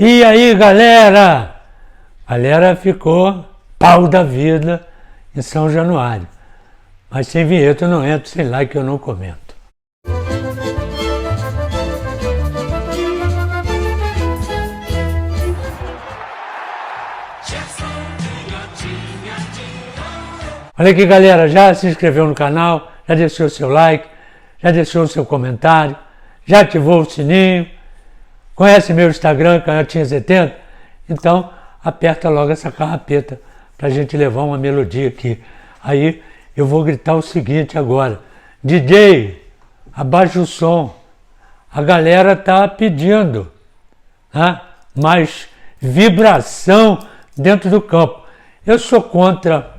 E aí, galera? A galera ficou pau da vida em São Januário. Mas sem vinheta eu não entro, sem like eu não comento. Olha aqui, galera, já se inscreveu no canal, já deixou o seu like, já deixou o seu comentário, já ativou o sininho, conhece meu Instagram, Canhotinha70? Então aperta logo essa carrapeta pra gente levar uma melodia aqui. Aí eu vou gritar o seguinte agora: DJ, abaixa o som, a galera tá pedindo, né, mais vibração dentro do campo. Eu sou contra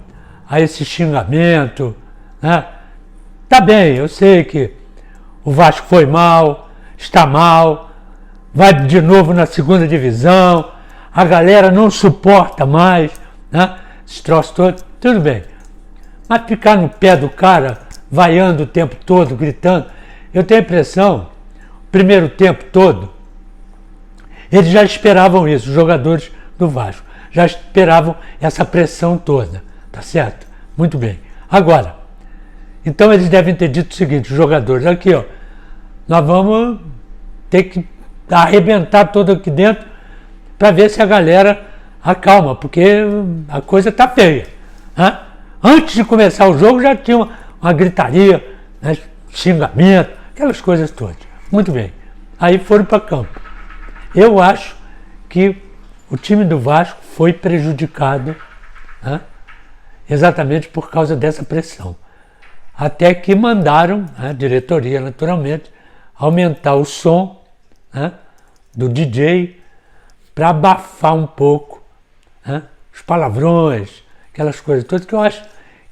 a esse xingamento, né? Tá bem, eu sei que o Vasco foi mal, está mal, vai de novo na segunda divisão, a galera não suporta mais, né? Esse troço todo, tudo bem. Mas ficar no pé do cara, vaiando o tempo todo, gritando, eu tenho a impressão, o primeiro tempo todo, eles já esperavam isso, os jogadores do Vasco, já esperavam essa pressão toda, tá certo? Muito bem. Agora, então eles devem ter dito o seguinte, os jogadores, aqui ó, nós vamos ter que arrebentar todo aqui dentro para ver se a galera acalma, porque a coisa tá feia, né? Antes de começar o jogo já tinha uma gritaria, né? Xingamento, aquelas coisas todas. Muito bem. Aí foram para campo. Eu acho que o time do Vasco foi prejudicado, né? Exatamente por causa dessa pressão. Até que mandaram, a diretoria naturalmente, aumentar o som, né, do DJ para abafar um pouco, né, os palavrões, aquelas coisas todas que eu acho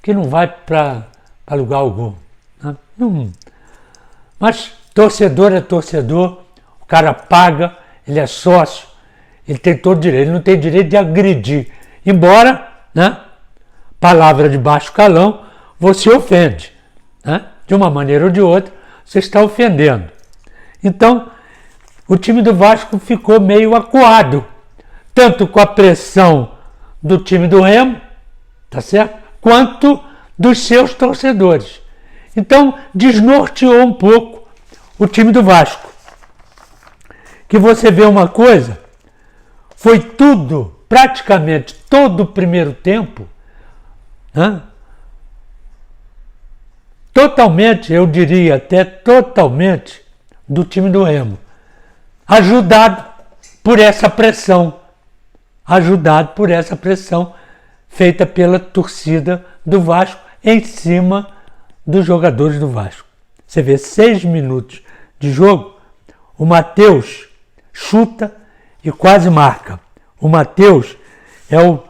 que não vai para lugar algum, né? Não. Mas torcedor é torcedor, o cara paga, ele é sócio, ele tem todo direito, ele não tem direito de agredir. Embora, né, palavra de baixo calão, você ofende, né? De uma maneira ou de outra, você está ofendendo. Então, o time do Vasco ficou meio acuado, tanto com a pressão do time do Remo, tá certo? Quanto dos seus torcedores. Então, desnorteou um pouco o time do Vasco. Que você vê uma coisa, foi tudo, praticamente todo o primeiro tempo, né? Totalmente, eu diria até totalmente, do time do Remo. Ajudado por essa pressão. Ajudado por essa pressão feita pela torcida do Vasco em cima dos jogadores do Vasco. Você vê 6 minutos de jogo, o Matheus chuta e quase marca. O Matheus é o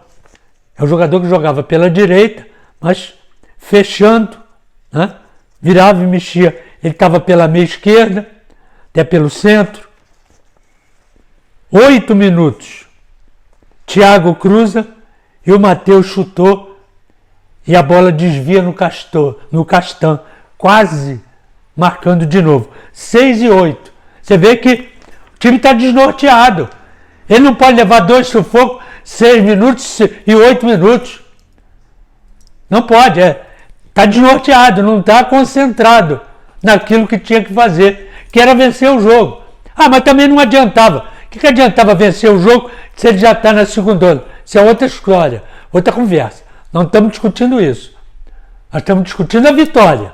jogador que jogava pela direita, mas fechando, né? Virava e mexia. Ele estava pela meia esquerda, até pelo centro. 8 minutos. Thiago cruza e o Matheus chutou e a bola desvia no Castan, quase marcando de novo. 6 e 8. Você vê que o time está desnorteado. Ele não pode levar 2 sufocos, 6 minutos e 8 minutos. Não pode, está desnorteado, não está concentrado naquilo que tinha que fazer, que era vencer o jogo. Ah, mas também não adiantava. O que adiantava vencer o jogo se ele já está na segunda? Isso é outra história, outra conversa. Não estamos discutindo isso. Nós estamos discutindo a vitória.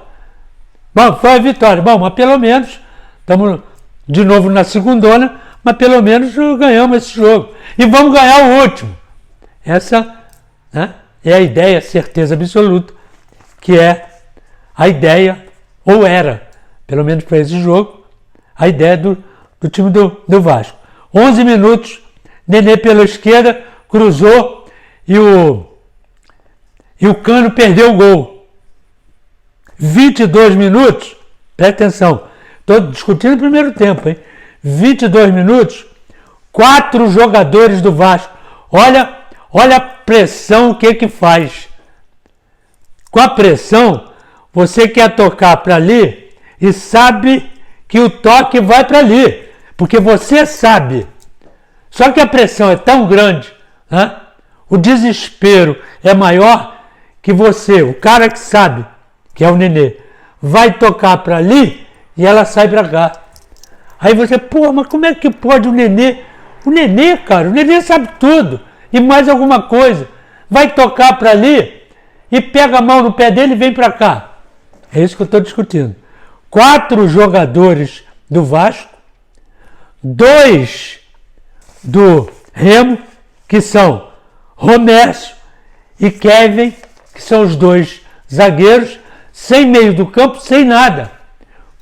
Bom, foi a vitória. Bom, mas pelo menos estamos de novo na segundona, mas pelo menos ganhamos esse jogo. E vamos ganhar o último. Essa, né, é a ideia, certeza absoluta, que é a ideia, ou era, pelo menos para esse jogo, a ideia do time do Vasco. 11 minutos, Nenê pela esquerda, cruzou e o Cano perdeu o gol. 22 minutos, presta atenção, estou discutindo o primeiro tempo, hein? 22 minutos, 4 jogadores do Vasco. Olha a pressão, o que faz. Com a pressão, você quer tocar para ali e sabe que o toque vai para ali. Porque você sabe Só que a pressão é tão grande, né? O desespero é maior que você, o cara que sabe, que é o Nenê, vai tocar para ali e ela sai para cá. Aí você, pô, mas como é que pode o Nenê? O Nenê, cara, o Nenê sabe tudo e mais alguma coisa. Vai tocar para ali e pega a mão no pé dele e vem para cá. É isso que eu estou discutindo. 4 jogadores do Vasco, 2 do Remo, que são Romércio e Kevin, que são os 2 zagueiros, sem meio do campo, sem nada.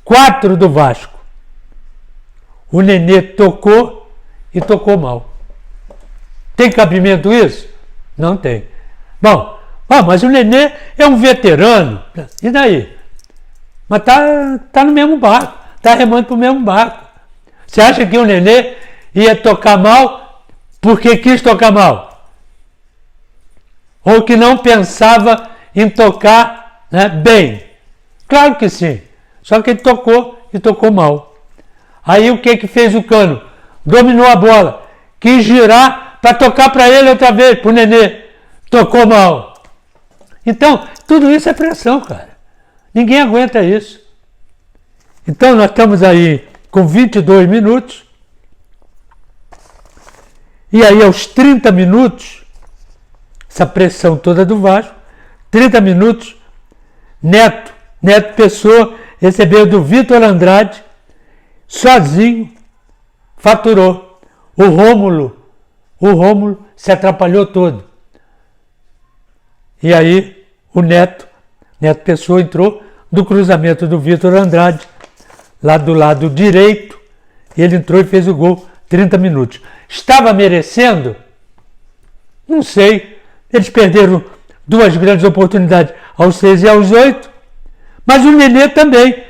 4 do Vasco. O Nenê tocou e tocou mal. Tem cabimento isso? Não tem. Bom, mas o Nenê é um veterano. E daí? Mas tá no mesmo barco. Tá remando pro mesmo barco. Você acha que o Nenê ia tocar mal porque quis tocar mal? Ou que não pensava em tocar, né, bem? Claro que sim. Só que ele tocou e tocou mal. Aí o que fez o Cano? Dominou a bola. Quis girar para tocar para ele outra vez, pro Nenê. Tocou mal. Então, tudo isso é pressão, cara. Ninguém aguenta isso. Então, nós estamos aí com 22 minutos. E aí, aos 30 minutos, essa pressão toda do Vasco, 30 minutos, Neto Pessoa recebeu do Vitor Andrade, sozinho, faturou. O Rômulo se atrapalhou todo. E aí, o Neto Pessoa entrou do cruzamento do Vitor Andrade, lá do lado direito, e ele entrou e fez o gol, 30 minutos. Estava merecendo? Não sei. Eles perderam 2 grandes oportunidades, aos 6 e aos 8, mas o Nenê também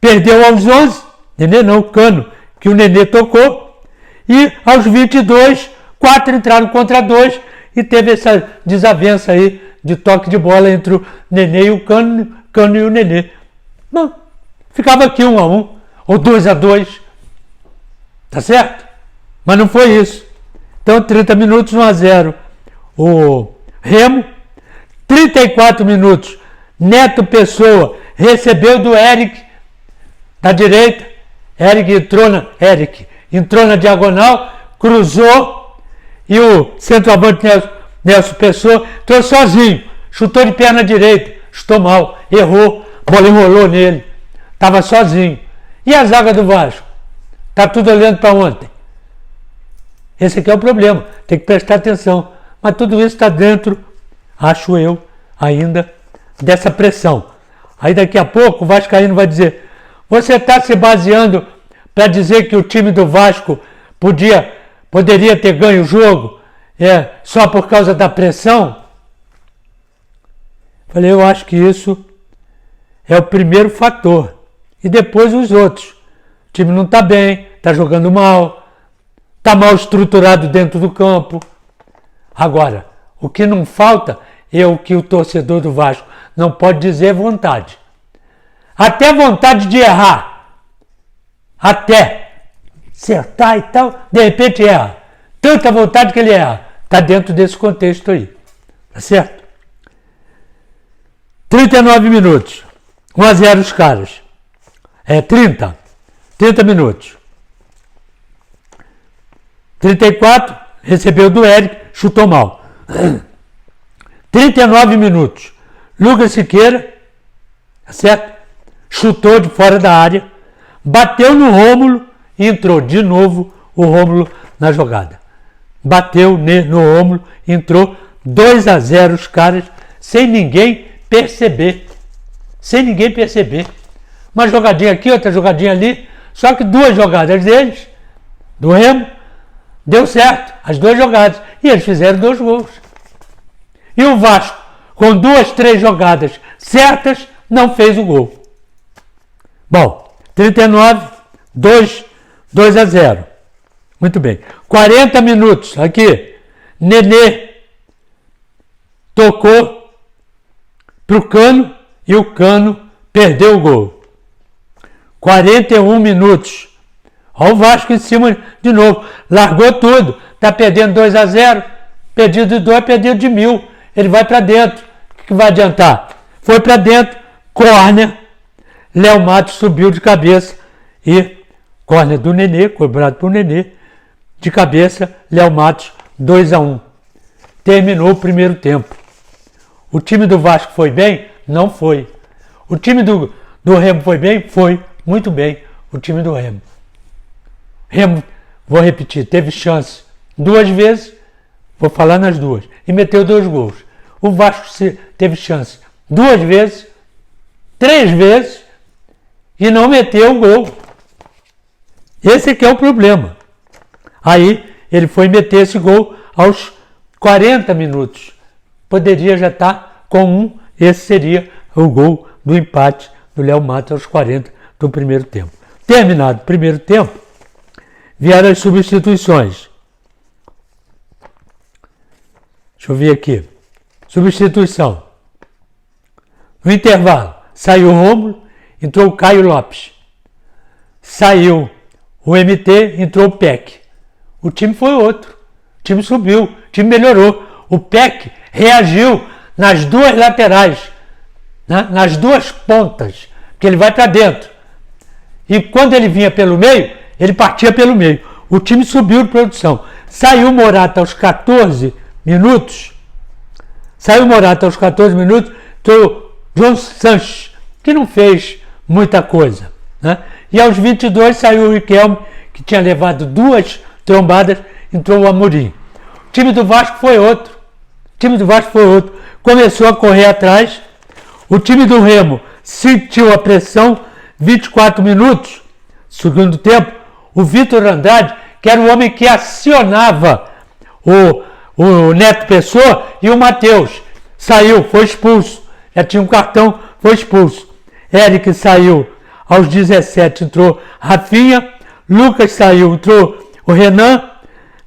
perdeu aos 11, Nenê não, Cano, que o Nenê tocou, e aos 22, 4 entraram contra 2, e teve essa desavença aí de toque de bola entre o Nenê e o Cano e o Nenê. Bom, ficava aqui 1-1, ou 2-2, tá certo? Mas não foi isso. Então, 30 minutos, 1-0. O Remo, 34 minutos, Neto Pessoa recebeu do Eric, da direita, Eric entrou na diagonal, cruzou, e o centroavante Nelson Pessoa entrou sozinho, chutou de perna direita, chutou mal, errou, a bola enrolou nele, estava sozinho. E a zaga do Vasco? Está tudo olhando para ontem. Esse aqui é o problema, tem que prestar atenção. Mas tudo isso está dentro, acho eu, ainda, dessa pressão. Aí daqui a pouco o vascaíno vai dizer, você está se baseando para dizer que o time do Vasco poderia ter ganho o jogo só por causa da pressão? Falei, eu acho que isso é o primeiro fator. E depois os outros. O time não está bem, está jogando mal, está mal estruturado dentro do campo. Agora, o que não falta é o que o torcedor do Vasco não pode dizer é vontade. Até vontade de errar. Até acertar e tal, de repente erra. Tanta vontade que ele erra. Está dentro desse contexto aí. Tá certo? 39 minutos. 1-0 os caras. 30 minutos. 34, recebeu do Eric, chutou mal. 39 minutos. Lucas Siqueira, certo? Chutou de fora da área, bateu no Rômulo e entrou de novo o Rômulo na jogada. Bateu no Rômulo, entrou 2-0 os caras, sem ninguém perceber. Uma jogadinha aqui, outra jogadinha ali, só que 2 jogadas deles, do Remo, deu certo, as 2 jogadas, e eles fizeram 2 gols. E o Vasco, com 2, 3 jogadas certas, não fez o gol. Bom, 39, 2-0. Muito bem. 40 minutos, aqui, Nenê tocou para o Cano e o Cano perdeu o gol. 41 minutos, Olha o Vasco em cima de novo. Largou tudo. Está perdendo 2-0. Perdido de 2, perdido de 1000. Ele vai para dentro. O que vai adiantar? Foi para dentro. Córner. Léo Matos subiu de cabeça. E córner do Nenê, cobrado por Nenê. De cabeça, Léo Matos, 2-1. Terminou o primeiro tempo. O time do Vasco foi bem? Não foi. O time do Remo foi bem? Foi. Muito bem. O time do Remo. Remo, vou repetir, teve chance 2 vezes, vou falar nas 2, e meteu 2 gols. O Vasco teve chance 2 vezes, 3 vezes, e não meteu o gol. Esse aqui é o problema. Aí ele foi meter esse gol aos 40 minutos. Poderia já estar com 1, esse seria o gol do empate do Léo Matos aos 40 do primeiro tempo. Terminado o primeiro tempo, vieram as substituições. Deixa eu ver aqui. Substituição. No intervalo, saiu o Rômulo, entrou o Caio Lopes. Saiu o MT, entrou o PEC. O time foi outro. O time subiu, o time melhorou. O PEC reagiu nas 2 laterais, né? Nas 2 pontas, que ele vai para dentro. E quando ele vinha pelo meio, ele partia pelo meio. O time subiu de produção. Saiu o Morata aos 14 minutos. Entrou João Sanches, que não fez muita coisa, né? E aos 22 saiu o Riquelme, que tinha levado 2 trombadas, entrou o Amorim. O time do Vasco foi outro. Começou a correr atrás. O time do Remo sentiu a pressão. 24 minutos, segundo tempo, o Vitor Andrade, que era o homem que acionava o Neto Pessoa, e o Matheus saiu, foi expulso. Já tinha um cartão, foi expulso. Eric saiu aos 17, entrou Rafinha. Lucas saiu, entrou o Renan.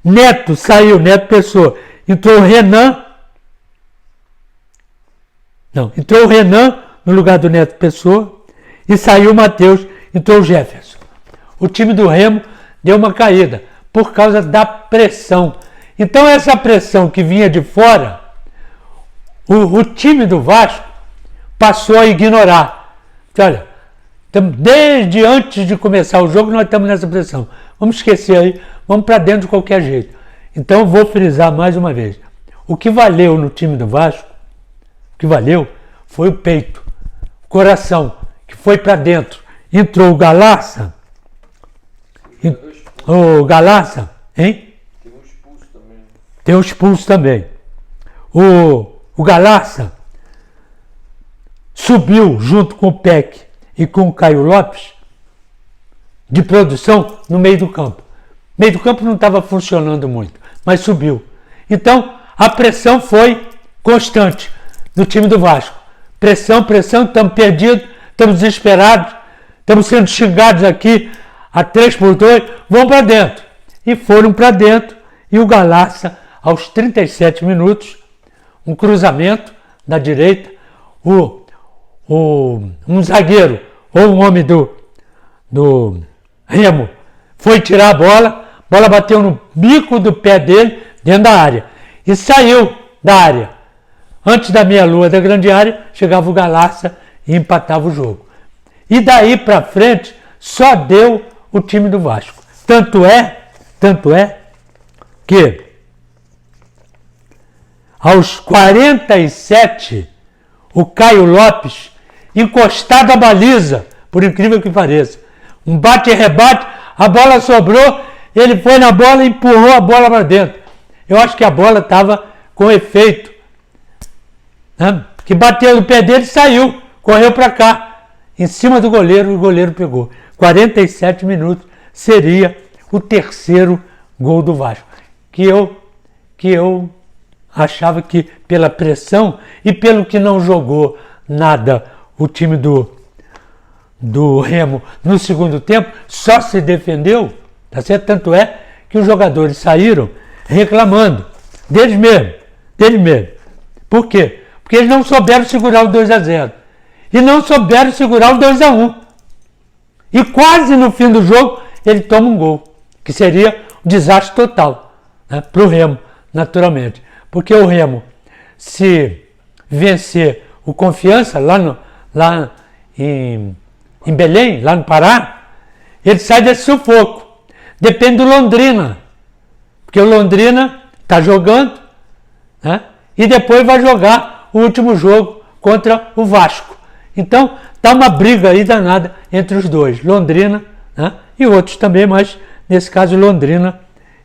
Neto saiu, Neto Pessoa, entrou o Renan. Não, entrou o Renan no lugar do Neto Pessoa. E saiu o Matheus, entrou o Jefferson. O time do Remo deu uma caída por causa da pressão. Então essa pressão que vinha de fora, o time do Vasco passou a ignorar. Olha, desde antes de começar o jogo nós estamos nessa pressão. Vamos esquecer aí, vamos para dentro de qualquer jeito. Então vou frisar mais uma vez. O que valeu no time do Vasco, foi o peito, o coração, que foi para dentro. Entrou o Galassa. O Galassa, hein? Tem um expulso também. O Galassa subiu junto com o PEC e com o Caio Lopes de produção no meio do campo. O meio do campo não estava funcionando muito, mas subiu. Então a pressão foi constante no time do Vasco. Pressão, estamos perdidos, estamos desesperados, estamos sendo xingados aqui a 3-2, vão para dentro. E foram para dentro, e o Galassa, aos 37 minutos, um cruzamento da direita, um zagueiro, ou um homem do Remo, foi tirar a bola bateu no bico do pé dele, dentro da área, e saiu da área. Antes da meia-lua da grande área, chegava o Galassa e empatava o jogo. E daí para frente, só deu o time do Vasco. Tanto é que aos 47, o Caio Lopes, encostado à baliza, por incrível que pareça, um bate e rebate, a bola sobrou, ele foi na bola e empurrou a bola para dentro. Eu acho que a bola estava com efeito, né? Que bateu no pé dele e saiu, correu para cá, em cima do goleiro, e o goleiro pegou. 47 minutos seria o terceiro gol do Vasco, que eu achava que pela pressão e pelo que não jogou nada o time do Remo no segundo tempo, só se defendeu, tá certo? Tanto é que os jogadores saíram reclamando deles mesmo. Por quê? Porque eles não souberam segurar o 2-0 e não souberam segurar o 2-1. E quase no fim do jogo ele toma um gol, que seria um desastre total, né, para o Remo, naturalmente. Porque o Remo, se vencer o Confiança lá em Belém, lá no Pará, ele sai desse sufoco. Depende do Londrina, porque o Londrina está jogando, né, e depois vai jogar o último jogo contra o Vasco. Então, está uma briga aí danada entre os dois, Londrina, né, e outros também, mas nesse caso Londrina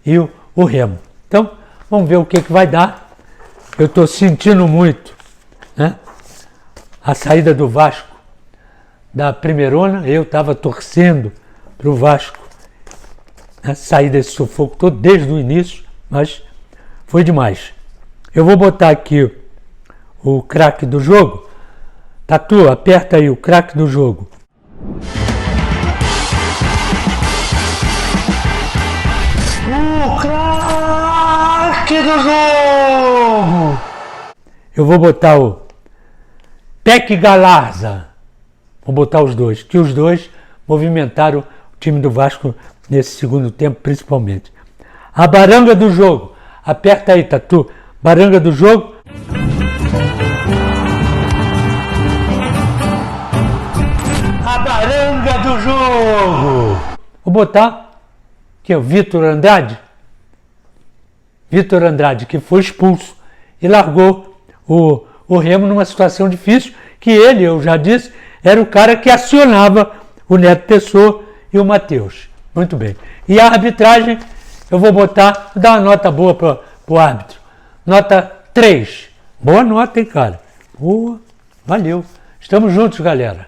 e o Remo. Então, vamos ver o que vai dar. Eu estou sentindo muito, né, a saída do Vasco da Primeirona. Eu estava torcendo para o Vasco, né, sair desse sufoco todo desde o início, mas foi demais. Eu vou botar aqui o craque do jogo. Tatu, aperta aí o craque do jogo. O craque do jogo! Eu vou botar o Peck Galarza. Vou botar os dois, que os dois movimentaram o time do Vasco nesse segundo tempo, principalmente. A baranga do jogo. Aperta aí, Tatu. Baranga do jogo. A baranga do jogo. Vou botar aqui o Vitor Andrade. Vitor Andrade, que foi expulso e largou o Remo numa situação difícil, que ele, eu já disse, era o cara que acionava o Neto Pessoa e o Matheus. Muito bem. E a arbitragem, eu vou botar, dar uma nota boa para o árbitro. Nota 3. Boa nota, hein, cara? Boa. Valeu. Estamos juntos, galera.